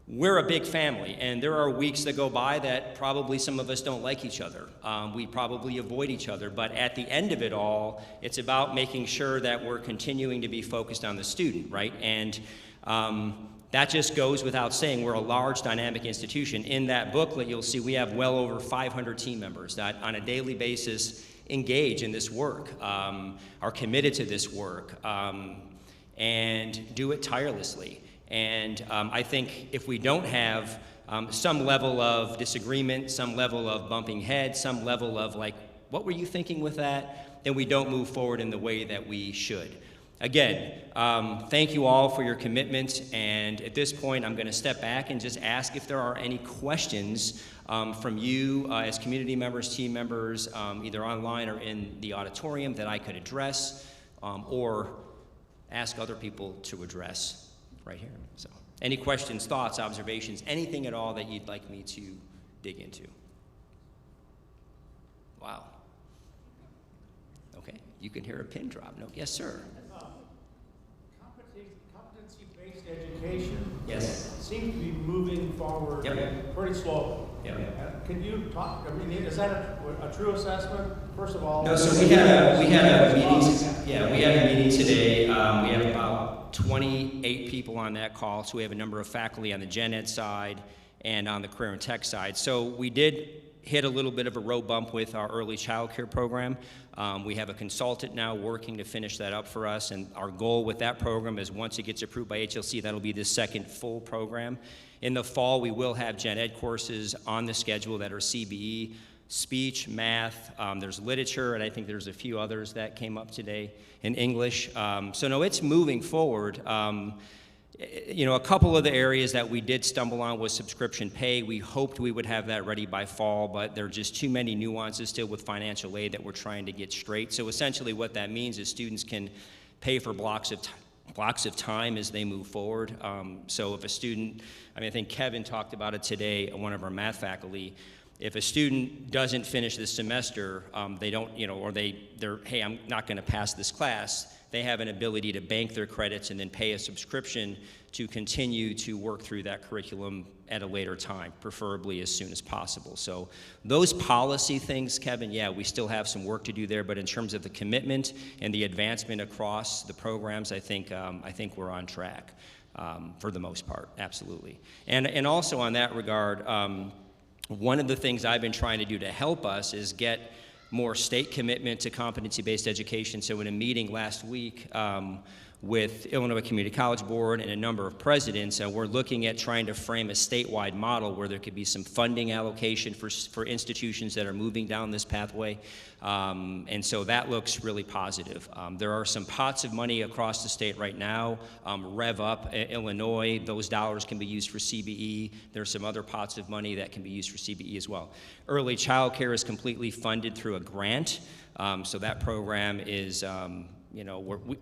We're a big family, and there are weeks that go by that probably some of us don't like each other. We probably avoid each other, but at the end of it all, it's about making sure that we're continuing to be focused on the student, right? And that just goes without saying. We're a large, dynamic institution. In that booklet, you'll see we have well over 500 team members that on a daily basis engage in this work, are committed to this work, and do it tirelessly. And I think if we don't have some level of disagreement, some level of bumping heads, some level of like, what were you thinking with that? Then we don't move forward in the way that we should. Again, thank you all for your commitment, and at this point I'm going to step back and just ask if there are any questions from you as community members, team members, either online or in the auditorium that I could address, or ask other people to address right here. So, any questions, thoughts, observations, anything at all that you'd like me to dig into? Wow. Okay, you can hear a pin drop. No, yes, sir. Competency-based education, Yes. seems to be moving forward pretty slowly. Can you talk? I mean, is that a true assessment? First of all, no. So we had a meeting. Yeah, we had a meeting today. We have about 28 people on that call. So we have a number of faculty on the gen ed side and on the career and tech side. So we did hit a little bit of a road bump with our early child care program. We have a consultant now working to finish that up for us, and our goal with that program is once it gets approved by HLC, that'll be the second full program. In the fall, we will have gen ed courses on the schedule that are CBE, speech, math, there's literature, and I think there's a few others that came up today in English. So no, it's moving forward. You know, a couple of the areas that we did stumble on was subscription pay. We hoped we would have that ready by fall, but there are just too many nuances still with financial aid that we're trying to get straight. So essentially what that means is students can pay for blocks of time as they move forward. So if a student, I mean, I think Kevin talked about it today, one of our math faculty, If a student doesn't finish this semester, they don't, or they're, hey, I'm not going to pass this class, they have an ability to bank their credits and then pay a subscription to continue to work through that curriculum at a later time, preferably as soon as possible. So those policy things, Kevin, yeah, we still have some work to do there, but in terms of the commitment and the advancement across the programs, I think we're on track for the most part, absolutely. And also on that regard, one of the things I've been trying to do to help us is get more state commitment to competency-based education. So in a meeting last week with Illinois Community College Board and a number of presidents, we're looking at trying to frame a statewide model where there could be some funding allocation for institutions that are moving down this pathway. And so that looks really positive. There are some pots of money across the state right now. Rev Up, Illinois, those dollars can be used for CBE. There's some other pots of money that can be used for CBE as well. Early child care is completely funded through a grant. So that program is,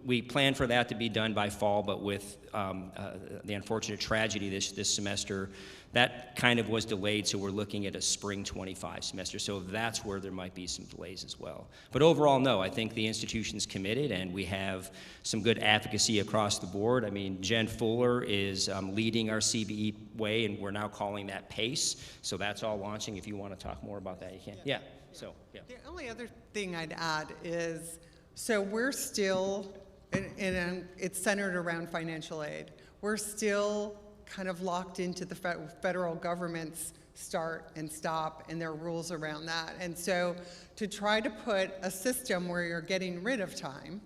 we plan for that to be done by fall, but with the unfortunate tragedy this semester, that kind of was delayed, so we're looking at a spring 25 semester. So that's where there might be some delays as well. But overall, no, I think the institution's committed, and we have some good advocacy across the board. I mean, Jen Fuller is leading our CBE way, and we're now calling that PACE. So that's all launching. If you want to talk more about that, you can. Yeah. So, yeah. The only other thing I'd add is, so we're still, and it's centered around financial aid, we're still kind of locked into the federal government's start and stop and their rules around that. And so to try to put a system where you're getting rid of time,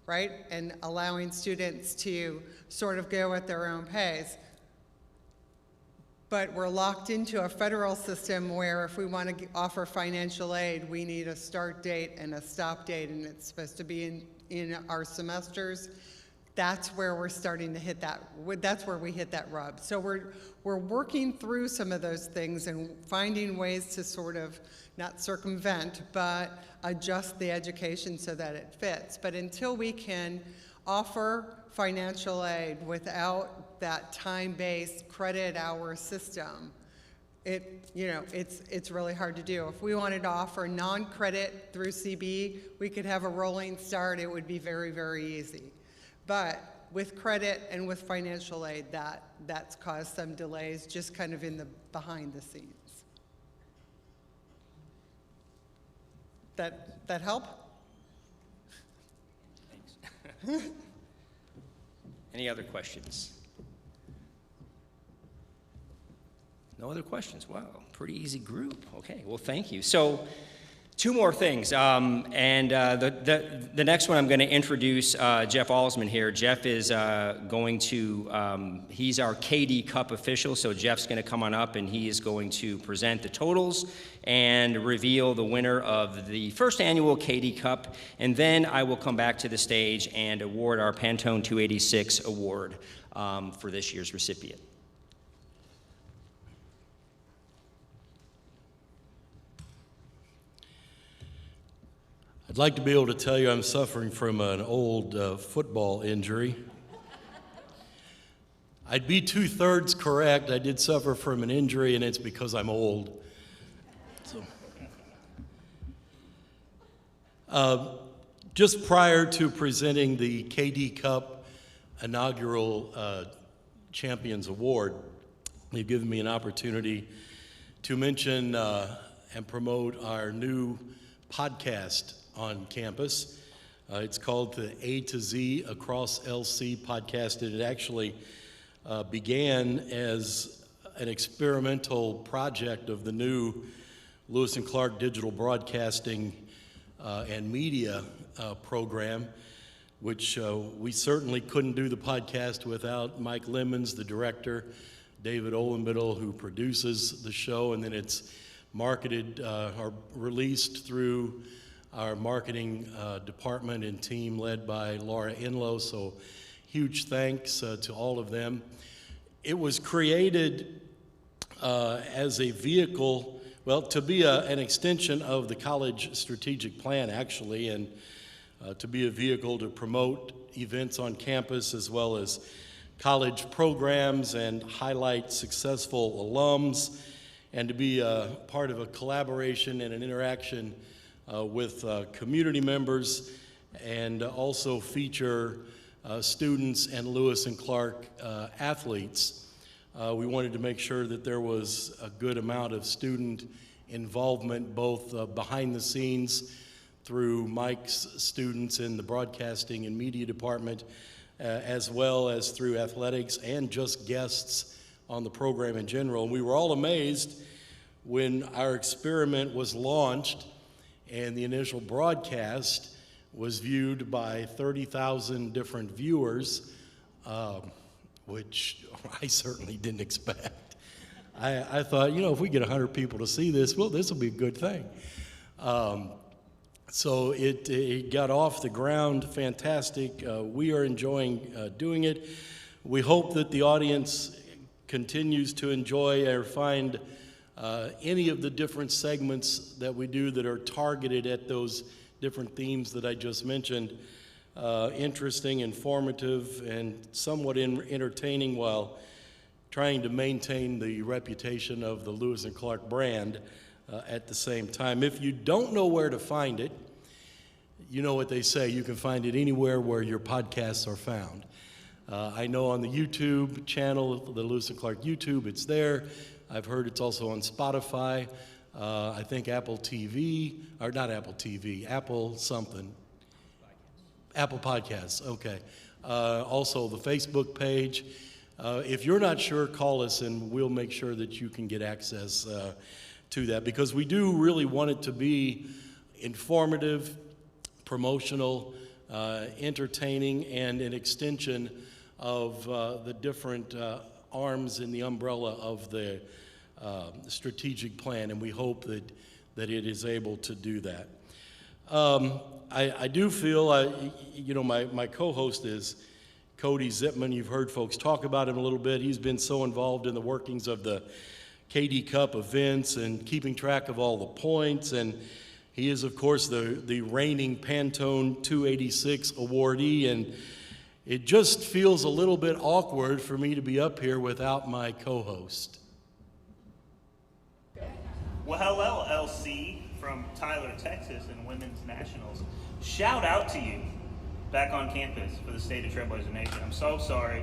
right, and allowing students to sort of go at their own pace, but we're locked into a federal system where if we want to offer financial aid, we need a start date and a stop date, and it's supposed to be in our semesters. That's where we're starting to hit that. That's where we hit that rub. So we're working through some of those things and finding ways to sort of not circumvent, but adjust the education so that it fits. But until we can offer financial aid without that time-based credit hour system, it's really hard to do. If we wanted to offer non-credit through CB, we could have a rolling start. It would be very, very easy. But with credit and with financial aid, that's caused some delays just kind of in the behind the scenes. That help? Thanks. Any other questions? No other questions? Wow, pretty easy group. Okay, well, thank you. So, two more things. The next one I'm going to introduce Jeff Alsman here. Jeff is going to, he's our KD Cup official, so Jeff's going to come on up and he is going to present the totals and reveal the winner of the first annual KD Cup. And then I will come back to the stage and award our Pantone 286 award for this year's recipient. I'd like to be able to tell you I'm suffering from an old football injury. I'd be 2/3 correct. I did suffer from an injury, and it's because I'm old. So, just prior to presenting the KD Cup inaugural Champions Award, you've given me an opportunity to mention and promote our new podcast on campus. It's called the A to Z Across LC podcast. It actually began as an experimental project of the new Lewis and Clark Digital Broadcasting and Media program, which we certainly couldn't do the podcast without Mike Lemons, the director, David Olenbittle, who produces the show, and then it's marketed or released through our marketing department and team led by Laura Enlow, so huge thanks to all of them. It was created as a vehicle, well, to be an extension of the college strategic plan, actually, and to be a vehicle to promote events on campus as well as college programs and highlight successful alums and to be part of a collaboration and an interaction with community members, and also feature students and Lewis and Clark athletes. We wanted to make sure that there was a good amount of student involvement, both behind the scenes through Mike's students in the broadcasting and media department, as well as through athletics and just guests on the program in general. And we were all amazed when our experiment was launched and the initial broadcast was viewed by 30,000 different viewers, which I certainly didn't expect. I thought, you know, if we get 100 people to see this, well, this will be a good thing. So it got off the ground fantastic. We are enjoying doing it. We hope that the audience continues to enjoy or find any of the different segments that we do that are targeted at those different themes that I just mentioned interesting, informative, and somewhat entertaining, while trying to maintain the reputation of the Lewis and Clark brand at the same time. If you don't know where to find it, you know what they say, you can find it anywhere where your podcasts are found. I know on the YouTube channel, the Lewis and Clark YouTube, it's there. I've heard it's also on Spotify. I think Apple TV, or not Apple TV, Apple something. Apple Podcasts, okay. Also the Facebook page. If you're not sure, call us and we'll make sure that you can get access to that, because we do really want it to be informative, promotional, entertaining, and an extension of the different arms in the umbrella of the strategic plan, and we hope that it is able to do that. I do feel, you know, my co-host is Cody Zipman. You've heard folks talk about him a little bit. He's been so involved in the workings of the KD Cup events and keeping track of all the points, and he is, of course, the reigning Pantone 286 awardee, and it just feels a little bit awkward for me to be up here without my co-host. Well, hello, LC from Tyler, Texas, and Women's Nationals. Shout out to you back on campus for the state of Trailblazer Nation. I'm so sorry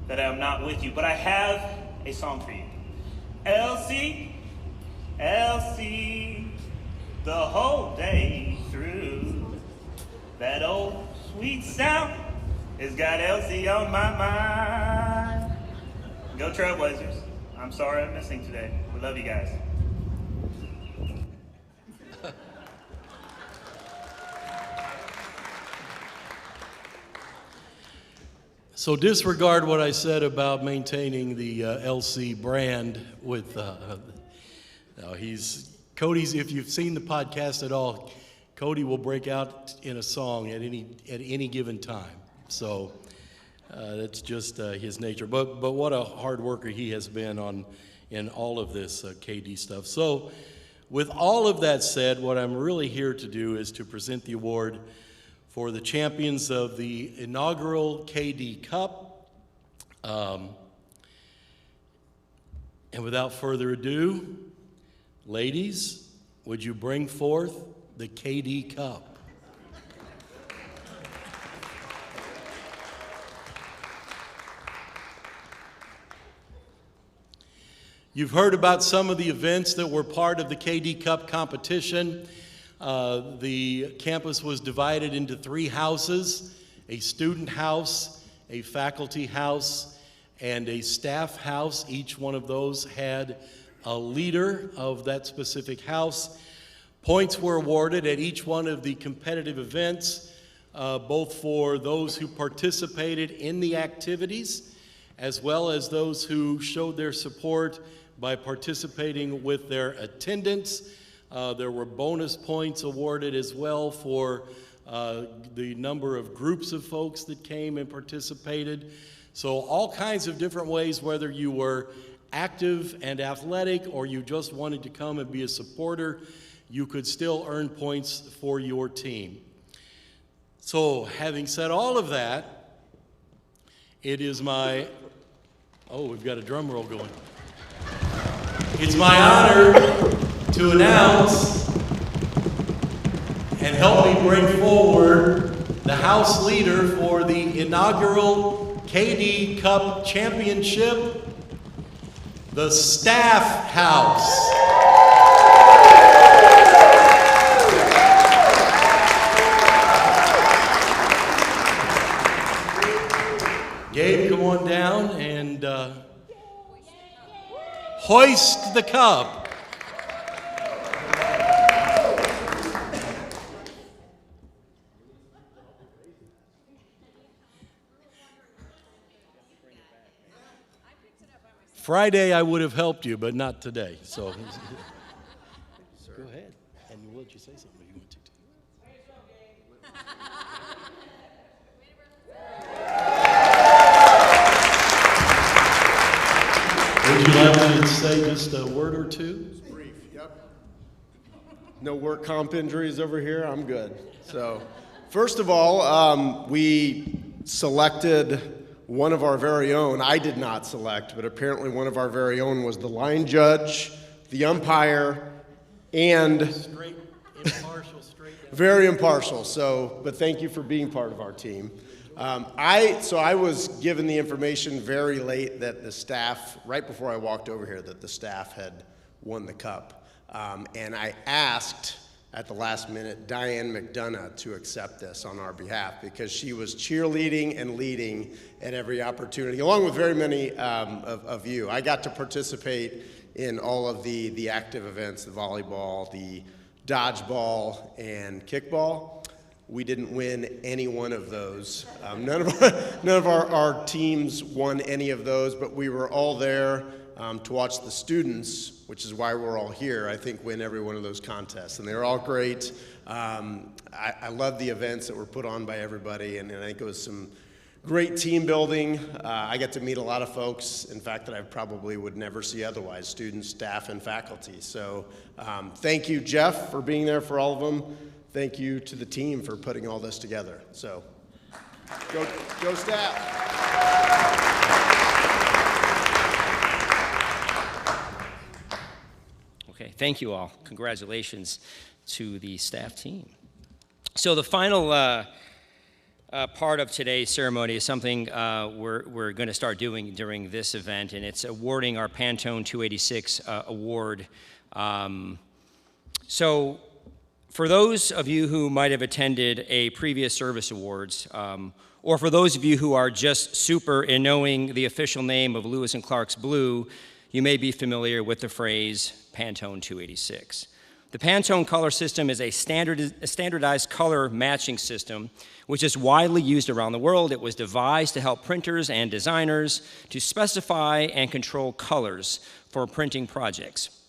that I'm not with you, but I have a song for you. LC, LC, the whole day through, that old sweet sound has got LC on my mind. Go Trailblazers. I'm sorry I'm missing today. We love you guys. So disregard what I said about maintaining the LC brand with, Cody's, if you've seen the podcast at all, Cody will break out in a song at any given time. So that's just his nature. But what a hard worker he has been in all of this KD stuff. So with all of that said, what I'm really here to do is to present the award for the champions of the inaugural KD Cup. And without further ado, ladies, would you bring forth the KD Cup? You've heard about some of the events that were part of the KD Cup competition. The campus was divided into 3 houses: a student house, a faculty house, and a staff house. Each one of those had a leader of that specific house. Points were awarded at each one of the competitive events, both for those who participated in the activities, as well as those who showed their support by participating with their attendance. There were bonus points awarded as well for the number of groups of folks that came and participated. So all kinds of different ways, whether you were active and athletic or you just wanted to come and be a supporter, you could still earn points for your team. So having said all of that, it is my, oh, we've got a drum roll going. It's my honor to announce and help me bring forward the house leader for the inaugural KD Cup Championship, the Staff House. Gabe, come on down and hoist the cup. Friday I would have helped you, but not today. So go ahead. And we'll let you say something if you want to. Would you like me to say just a word or two? It's brief, yep. No work comp injuries over here, I'm good. So, first of all, we selected one of our very own. I did not select, but apparently one of our very own was the line judge, the umpire, and Straight, impartial, straight down. very impartial. So, but thank you for being part of our team. I was given the information very late that the staff, right before I walked over here, that the staff had won the cup. And I asked at the last minute Diane McDonough to accept this on our behalf because she was cheerleading and leading at every opportunity, along with very many of you. I got to participate in all of the active events, the volleyball, the dodgeball, and kickball. We didn't win any one of those. None of our teams won any of those, but we were all there to watch the students, which is why we're all here, I think, win every one of those contests. And they were all great. I love the events that were put on by everybody, and I think it was some great team building. I got to meet a lot of folks, in fact, that I probably would never see otherwise, students, staff, and faculty. So thank you, Jeff, for being there for all of them. Thank you to the team for putting all this together. So, go staff. Okay, thank you all. Congratulations to the staff team. So the final part of today's ceremony is something we're going to start doing during this event, and it's awarding our Pantone 286 award. So for those of you who might have attended a previous service awards, or for those of you who are just super in knowing the official name of Lewis and Clark's Blue, you may be familiar with the phrase Pantone 286. The Pantone color system is a standardized color matching system which is widely used around the world. It was devised to help printers and designers to specify and control colors for printing projects.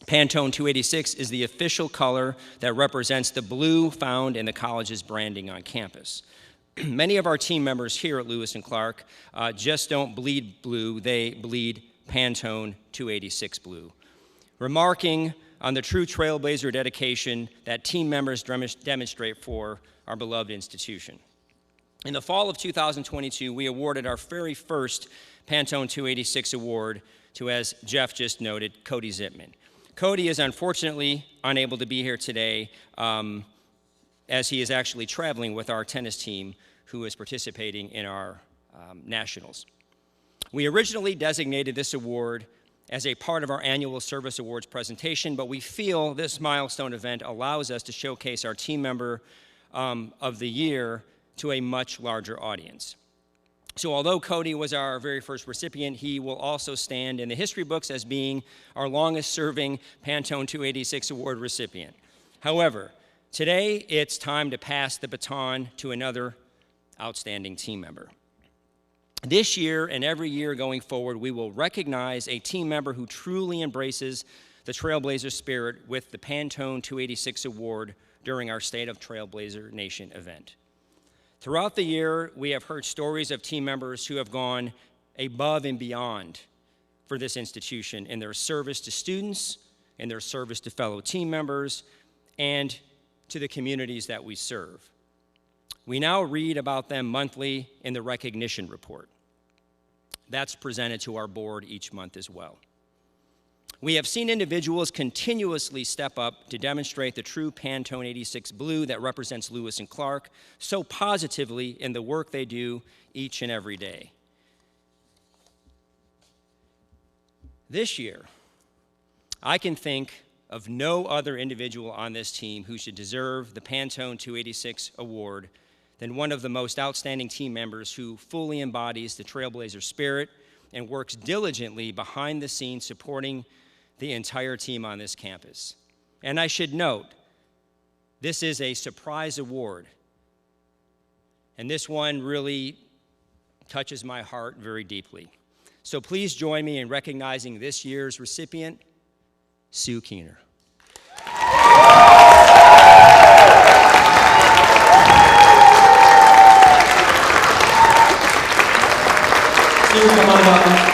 Pantone 286 is the official color that represents the blue found in the college's branding on campus. Many of our team members here at Lewis and Clark just don't bleed blue, they bleed Pantone 286 blue, remarking on the true Trailblazer dedication that team members demonstrate for our beloved institution. In the fall of 2022, we awarded our very first Pantone 286 award to, as Jeff just noted, Cody Zipman. Cody is unfortunately unable to be here today as he is actually traveling with our tennis team who is participating in our nationals. We originally designated this award as a part of our annual service awards presentation, but we feel this milestone event allows us to showcase our team member of the year to a much larger audience. So although Cody was our very first recipient, he will also stand in the history books as being our longest serving Pantone 286 award recipient. However, today it's time to pass the baton to another outstanding team member. This year and every year going forward, we will recognize a team member who truly embraces the Trailblazer spirit with the Pantone 286 award during our State of Trailblazer Nation event. Throughout the year, we have heard stories of team members who have gone above and beyond for this institution in their service to students, in their service to fellow team members, and to the communities that we serve. We now read about them monthly in the recognition report. That's presented to our board each month as well. We have seen individuals continuously step up to demonstrate the true Pantone 86 blue that represents Lewis and Clark so positively in the work they do each and every day. This year, I can think of no other individual on this team who should deserve the Pantone 286 award than one of the most outstanding team members who fully embodies the Trailblazer spirit and works diligently behind the scenes supporting the entire team on this campus. And I should note, this is a surprise award, and this one really touches my heart very deeply. So please join me in recognizing this year's recipient, Sue Keener. Sue, come on up.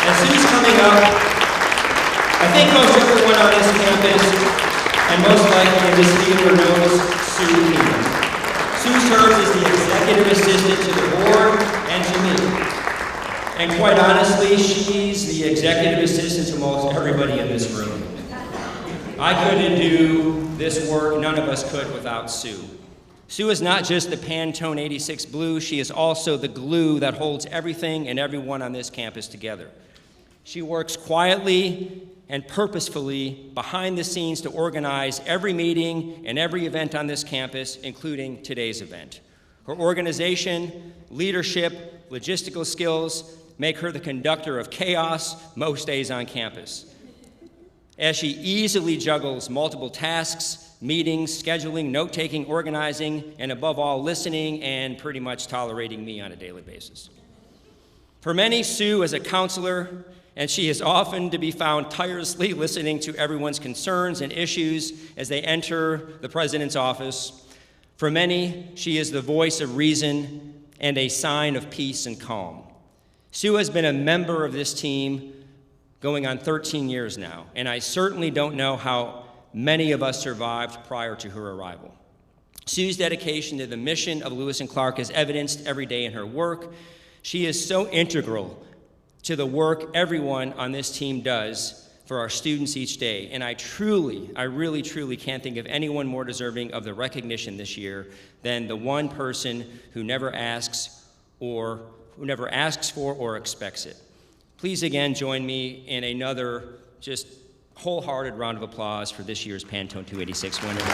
As Sue's coming up, I think most everyone on this campus, and most likely in this theater, knows Sue Keener. Sue serves as the executive assistant to the board and to me. And quite honestly, she's the executive assistant to most everybody in this room. I couldn't do this work, none of us could without Sue. Sue is not just the Pantone 86 blue, she is also the glue that holds everything and everyone on this campus together. She works quietly and purposefully behind the scenes to organize every meeting and every event on this campus, including today's event. Her organization, leadership, logistical skills make her the conductor of chaos most days on campus. As she easily juggles multiple tasks, meetings, scheduling, note-taking, organizing, and above all, listening and pretty much tolerating me on a daily basis. For many, Sue is a counselor, and she is often to be found tirelessly listening to everyone's concerns and issues as they enter the president's office. For many, she is the voice of reason and a sign of peace and calm. Sue has been a member of this team going on 13 years now, and I certainly don't know how many of us survived prior to her arrival. Sue's dedication to the mission of Lewis and Clark is evidenced every day in her work. She is so integral to the work everyone on this team does for our students each day, and I really truly can't think of anyone more deserving of the recognition this year than the one person who never asks for or expects it. Please again join me in another just wholehearted round of applause for this year's Pantone 286 winner, Sue.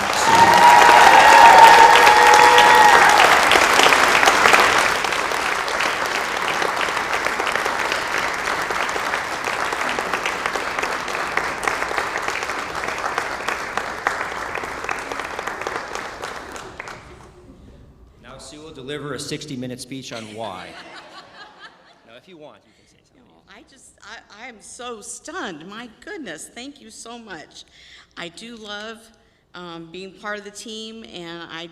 Now Sue will deliver a 60-minute speech on why. Now, if you want, you can say something. I am so stunned. My goodness, thank you so much. I do love being part of the team, and I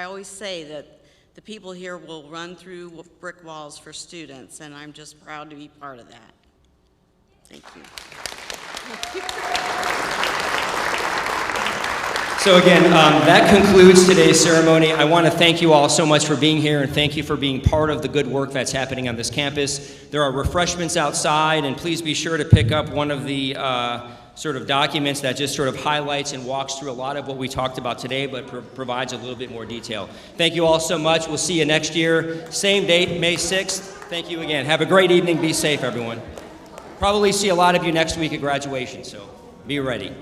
always say that the people here will run through brick walls for students, and I'm just proud to be part of that. Thank you. So again, that concludes today's ceremony. I want to thank you all so much for being here, and thank you for being part of the good work that's happening on this campus. There are refreshments outside, and please be sure to pick up one of the sort of documents that just sort of highlights and walks through a lot of what we talked about today, but provides a little bit more detail. Thank you all so much. We'll see you next year. Same date, May 6th. Thank you again. Have a great evening. Be safe, everyone. Probably see a lot of you next week at graduation, so be ready.